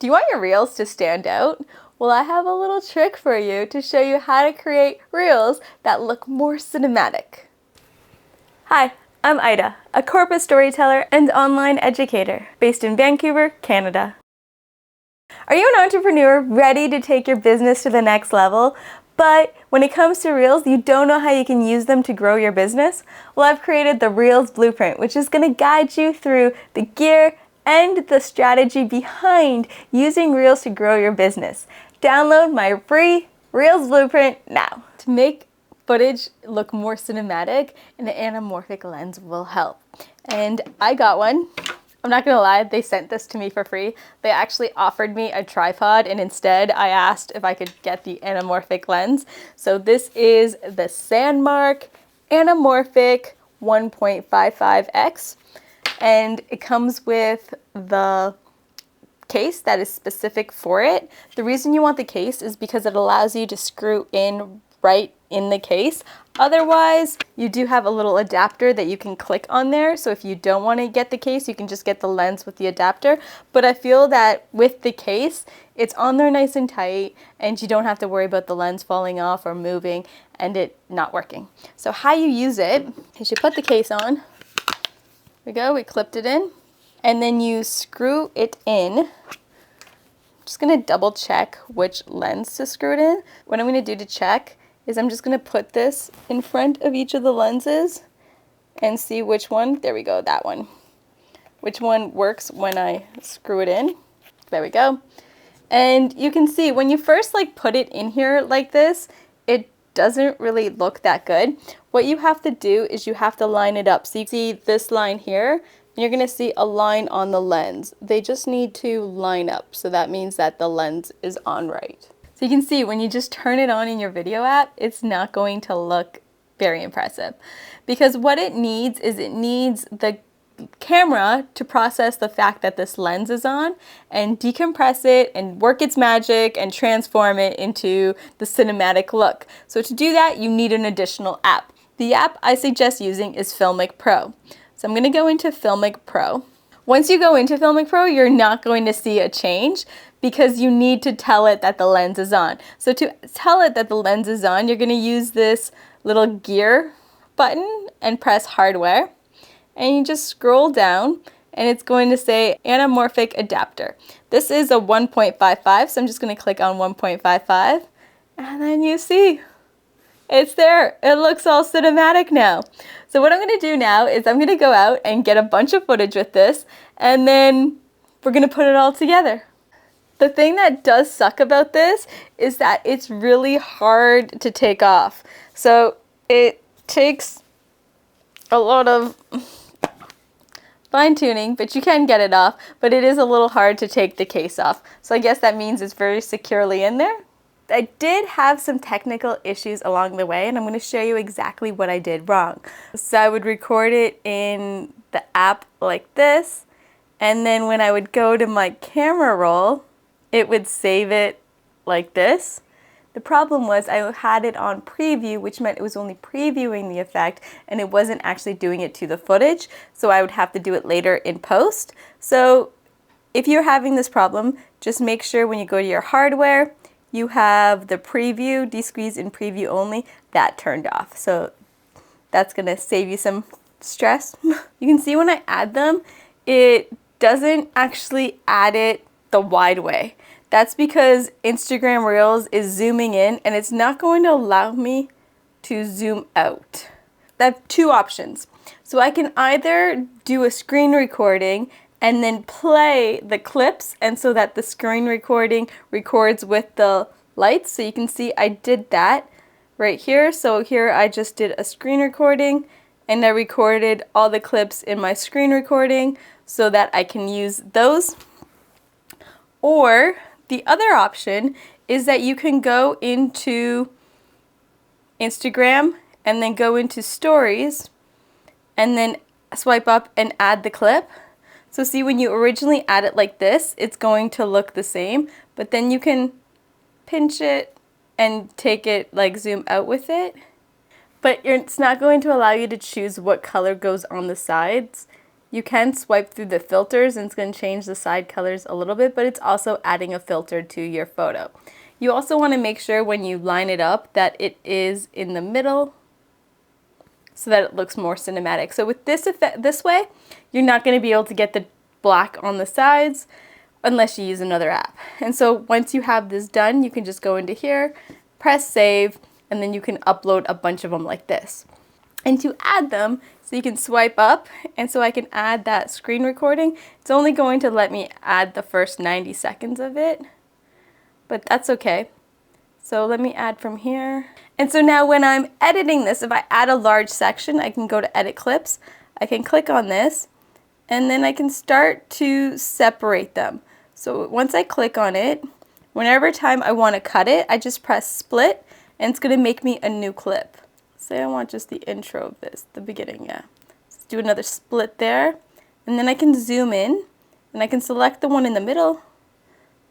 Do you want your reels to stand out? Well, I have a little trick for you to show you how to create reels that look more cinematic. Hi, I'm Ida, a corpus storyteller and online educator based in Vancouver, Canada. Are you an entrepreneur ready to take your business to the next level, but when it comes to reels, you don't know how you can use them to grow your business? Well, I've created the Reels Blueprint, which is going to guide you through the gear and the strategy behind using Reels to grow your business. Download my free Reels Blueprint now. To make footage look more cinematic, an anamorphic lens will help. And I got one. I'm not gonna lie, they sent this to me for free. They actually offered me a tripod, and instead I asked if I could get the anamorphic lens. So this is the SANDMARC Anamorphic 1.55x, and it comes with the case that is specific for it. The reason you want the case is because it allows you to screw in right in the case. Otherwise, you do have a little adapter that you can click on there. So if you don't want to get the case, you can just get the lens with the adapter. But I feel that with the case, it's on there nice and tight, and you don't have to worry about the lens falling off or moving and it not working. So how you use it is you put the case on. There we go, we clipped it in. And then you screw it in. Just gonna double check which lens to screw it in. What I'm gonna do to check is I'm just gonna put this in front of each of the lenses and see which one, there we go, that one. Which one works when I screw it in. There we go. And you can see when you first put it in here like this, it doesn't really look that good. What you have to do is you have to line it up. So you see this line here, and you're gonna see a line on the lens. They just need to line up. So that means that the lens is on right. So you can see when you just turn it on in your video app, it's not going to look very impressive. Because what it needs is it needs the camera to process the fact that this lens is on and decompress it and work its magic and transform it into the cinematic look. So to do that, you need an additional app. The app I suggest using is Filmic Pro. So I'm gonna go into Filmic Pro. Once you go into Filmic Pro, you're not going to see a change because you need to tell it that the lens is on. So to tell it that the lens is on, you're gonna use this little gear button and press hardware. And you just scroll down and it's going to say anamorphic adapter. This is a 1.55, so I'm just gonna click on 1.55 and then you see it's there. It looks all cinematic now. So what I'm gonna do now is I'm gonna go out and get a bunch of footage with this, and then we're gonna put it all together. The thing that does suck about this is that it's really hard to take off. So it takes a lot of fine tuning, but you can get it off, but it is a little hard to take the case off. So I guess that means it's very securely in there. I did have some technical issues along the way, and I'm going to show you exactly what I did wrong. So I would record it in the app like this, and then when I would go to my camera roll, it would save it like this. The problem was I had it on preview, which meant it was only previewing the effect, and it wasn't actually doing it to the footage, so I would have to do it later in post. So if you're having this problem, just make sure when you go to your hardware, you have the preview, desqueeze in preview only, that turned off. So that's gonna save you some stress. You can see when I add them, it doesn't actually add it the wide way. That's because Instagram Reels is zooming in and it's not going to allow me to zoom out. I have two options. So I can either do a screen recording and then play the clips, and so that the screen recording records with the lights. So you can see I did that right here. So here I just did a screen recording and I recorded all the clips in my screen recording so that I can use those. Or the other option is that you can go into Instagram and then go into stories and then swipe up and add the clip. So see, when you originally add it like this, it's going to look the same, but then you can pinch it and take it, zoom out with it. But it's not going to allow you to choose what color goes on the sides. You can swipe through the filters and it's going to change the side colors a little bit, but it's also adding a filter to your photo. You also want to make sure when you line it up that it is in the middle so that it looks more cinematic. So with this effect, this way, you're not going to be able to get the black on the sides unless you use another app. And so once you have this done, you can just go into here, press save, and then you can upload a bunch of them like this. And to add them, so you can swipe up, and so I can add that screen recording. It's only going to let me add the first 90 seconds of it, but that's okay. So let me add from here. And so now when I'm editing this, if I add a large section, I can go to edit clips. I can click on this, and then I can start to separate them. So once I click on it, whenever time I want to cut it, I just press split, and it's going to make me a new clip. Say I want just the intro of this, the beginning, yeah. Let's do another split there, and then I can zoom in, and I can select the one in the middle,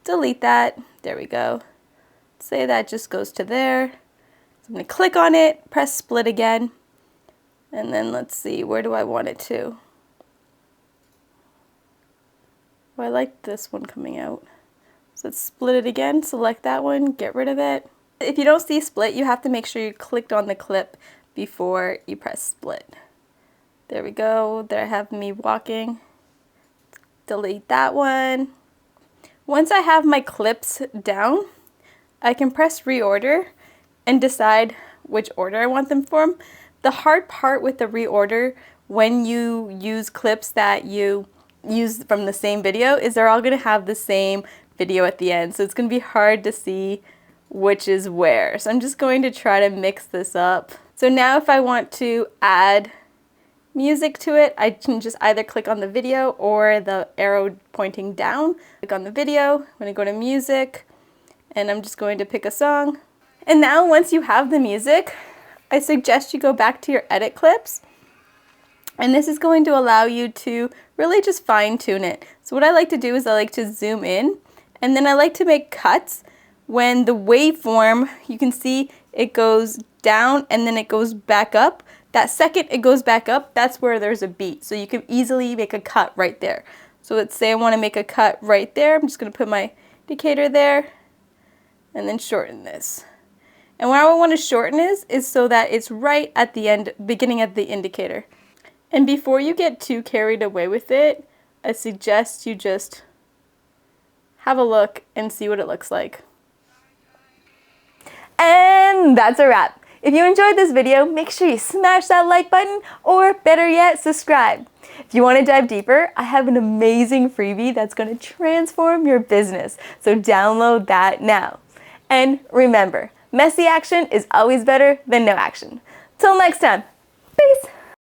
delete that, there we go. Say that just goes to there. So I'm going to click on it, press split again, and then let's see, where do I want it to? Oh, I like this one coming out. So let's split it again, select that one, get rid of it. If you don't see split, you have to make sure you clicked on the clip before you press split. There we go, there I have me walking. Delete that one. Once I have my clips down, I can press reorder and decide which order I want them from. The hard part with the reorder when you use clips that you use from the same video is they're all going to have the same video at the end. So it's going to be hard to see which is where. So I'm just going to try to mix this up. So now if I want to add music to it, I can just either click on the video or the arrow pointing down. Click on the video, I'm going to go to music, and I'm just going to pick a song. And now once you have the music, I suggest you go back to your edit clips. And this is going to allow you to really just fine tune it. So what I like to do is I like to zoom in, and then I like to make cuts when the waveform, you can see it goes down and then it goes back up. That second it goes back up, that's where there's a beat. So you can easily make a cut right there. So let's say I want to make a cut right there. I'm just going to put my indicator there and then shorten this. And why I want to shorten is so that it's right at the end, beginning of the indicator. And before you get too carried away with it, I suggest you just have a look and see what it looks like. And that's a wrap. If you enjoyed this video, make sure you smash that like button, or better yet, subscribe. If you want to dive deeper, I have an amazing freebie that's going to transform your business. So download that now. And remember, messy action is always better than no action. Till next time, peace.